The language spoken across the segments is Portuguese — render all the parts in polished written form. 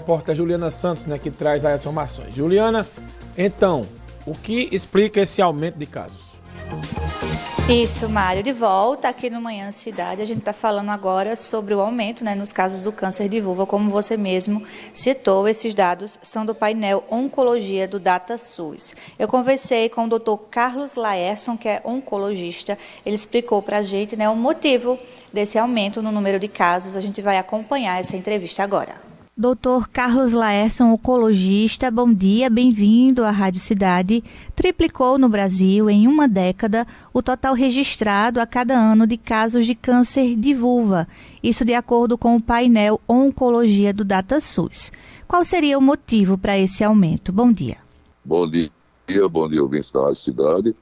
repórter Juliana Santos, né, que traz as informações. Juliana, então, o que explica esse aumento de casos? Isso, Mário, de volta aqui no Manhã Cidade. A gente está falando agora sobre o aumento, né, nos casos do câncer de vulva, como você mesmo citou. Esses dados são do painel Oncologia do DataSUS. Eu conversei com o Dr. Carlos Laerson, que é oncologista. Ele explicou para a gente, né, o motivo desse aumento no número de casos. A gente vai acompanhar essa entrevista agora. Dr. Carlos Laerson, oncologista, bom dia, bem-vindo à Rádio Cidade. Triplicou no Brasil, em uma década, o total registrado a cada ano de casos de câncer de vulva. Isso de acordo com o painel Oncologia do DataSUS. Qual seria o motivo para esse aumento? Bom dia. Bom dia, ouvintes da Rádio Cidade.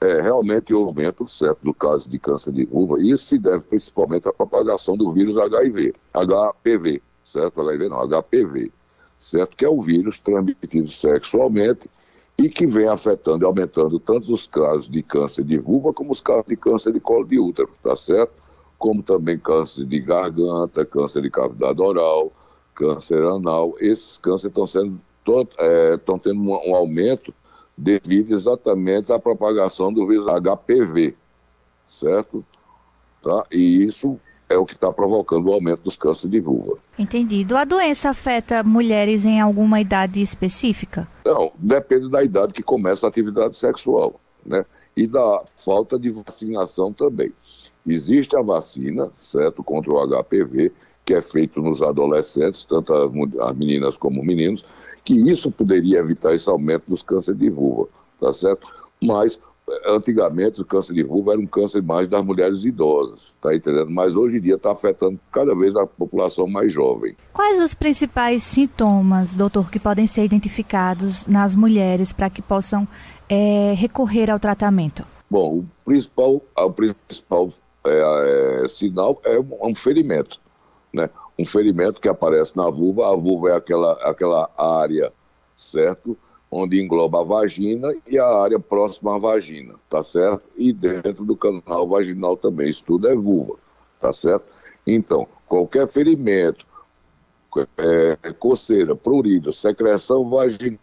Realmente o aumento, certo, do caso de câncer de vulva, e isso se deve principalmente à propagação do vírus HPV. Certo? HIV não, HPV, certo? Que é o vírus transmitido sexualmente e que vem afetando e aumentando tanto os casos de câncer de vulva como os casos de câncer de colo de útero, tá certo? Como também câncer de garganta, câncer de cavidade oral, câncer anal. Esses cânceres estão tendo um aumento devido exatamente à propagação do vírus HPV, certo? Tá? E isso é o que está provocando o aumento dos cânceres de vulva. Entendido. A doença afeta mulheres em alguma idade específica? Não, depende da idade que começa a atividade sexual, né? E da falta de vacinação também. Existe a vacina, certo, contra o HPV, que é feito nos adolescentes, tanto as meninas como os meninos, que isso poderia evitar esse aumento dos cânceres de vulva, tá certo? Mas antigamente o câncer de vulva era um câncer mais das mulheres idosas, tá entendendo? Mas hoje em dia está afetando cada vez a população mais jovem. Quais os principais sintomas, doutor, que podem ser identificados nas mulheres para que possam recorrer ao tratamento? Bom, o principal sinal é um ferimento, né? Um ferimento que aparece na vulva. A vulva é aquela área, certo? Onde engloba a vagina e a área próxima à vagina, tá certo? E dentro do canal vaginal também, isso tudo é vulva, tá certo? Então, qualquer ferimento, coceira, prurido, secreção vaginal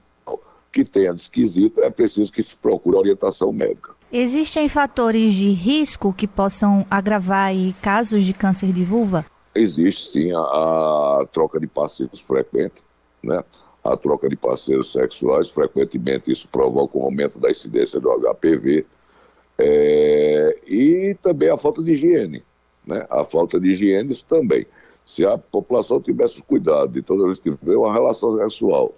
que tenha de esquisito, é preciso que se procure orientação médica. Existem fatores de risco que possam agravar aí casos de câncer de vulva? Existe sim a troca de parceiros frequente, né? A troca de parceiros sexuais, frequentemente isso provoca um aumento da incidência do HPV, e também a falta de higiene, né? A falta de higiene isso também. Se a população tivesse cuidado de toda vez que tiver uma relação sexual,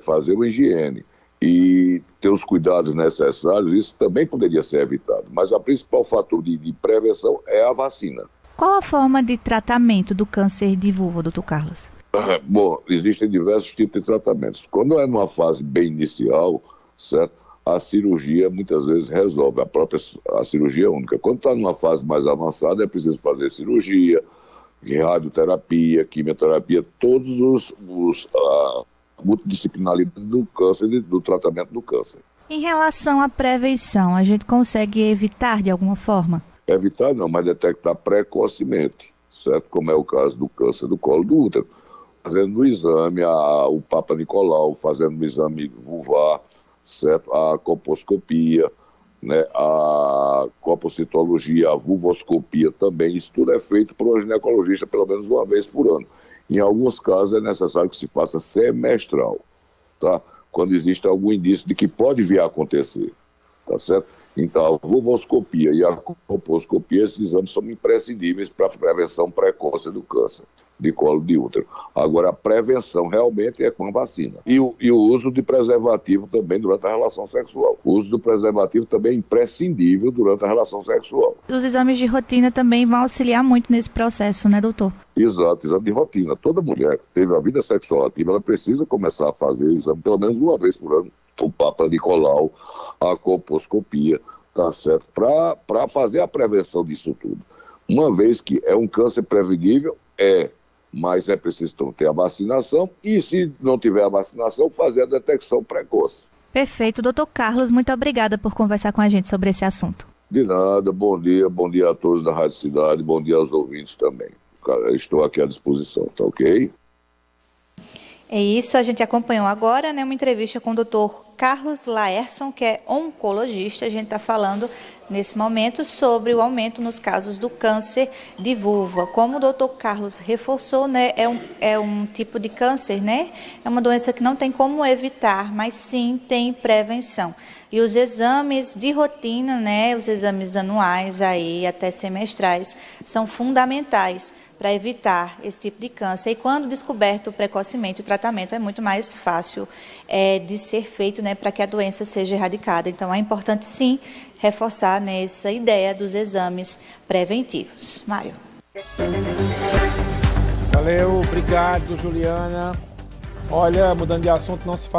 fazer uma higiene e ter os cuidados necessários, isso também poderia ser evitado. Mas o principal fator de prevenção é a vacina. Qual a forma de tratamento do câncer de vulva, doutor Carlos? Bom, existem diversos tipos de tratamentos. Quando é numa fase bem inicial, certo? A cirurgia muitas vezes resolve, a cirurgia única. Quando está numa fase mais avançada, é preciso fazer cirurgia, radioterapia, quimioterapia, todos a multidisciplinaridade do câncer, do tratamento do câncer. Em relação à prevenção, a gente consegue evitar de alguma forma? Evitar não, mas detectar precocemente, certo? Como é o caso do câncer do colo do útero. Fazendo o exame, o Papa Nicolau, fazendo o exame vulvar, certo? A colposcopia, né? A colpocitologia, a vulvoscopia também. Isso tudo é feito por um ginecologista pelo menos uma vez por ano. Em alguns casos é necessário que se faça semestral, tá? Quando existe algum indício de que pode vir a acontecer, tá certo? Então, a vulvoscopia e a colposcopia, esses exames são imprescindíveis para a prevenção precoce do câncer de colo de útero. Agora, a prevenção realmente é com a vacina. E o uso de preservativo também durante a relação sexual. O uso do preservativo também é imprescindível durante a relação sexual. Os exames de rotina também vão auxiliar muito nesse processo, né, doutor? Exato, exame de rotina. Toda mulher que teve a vida sexual ativa, ela precisa começar a fazer o exame pelo menos uma vez por ano. O Papa Nicolau, a colposcopia, tá certo? Para fazer a prevenção disso tudo. Uma vez que é um câncer prevenível, mas é preciso ter a vacinação e, se não tiver a vacinação, fazer a detecção precoce. Perfeito. Doutor Carlos, muito obrigada por conversar com a gente sobre esse assunto. De nada, bom dia a todos da Rádio Cidade, bom dia aos ouvintes também. Estou aqui à disposição, tá ok? É isso, a gente acompanhou agora, né, uma entrevista com o doutor Carlos Laerson, que é oncologista. A gente está falando nesse momento sobre o aumento nos casos do câncer de vulva. Como o doutor Carlos reforçou, né, é um tipo de câncer, né? É uma doença que não tem como evitar, mas sim tem prevenção. E os exames de rotina, né, os exames anuais aí até semestrais, são fundamentais para evitar esse tipo de câncer. E quando descoberto precocemente, o tratamento é muito mais fácil de ser feito, né, para que a doença seja erradicada. Então é importante sim reforçar nessa ideia dos exames preventivos. Mário. Valeu, obrigado, Juliana. Olha, mudando de assunto, não se fala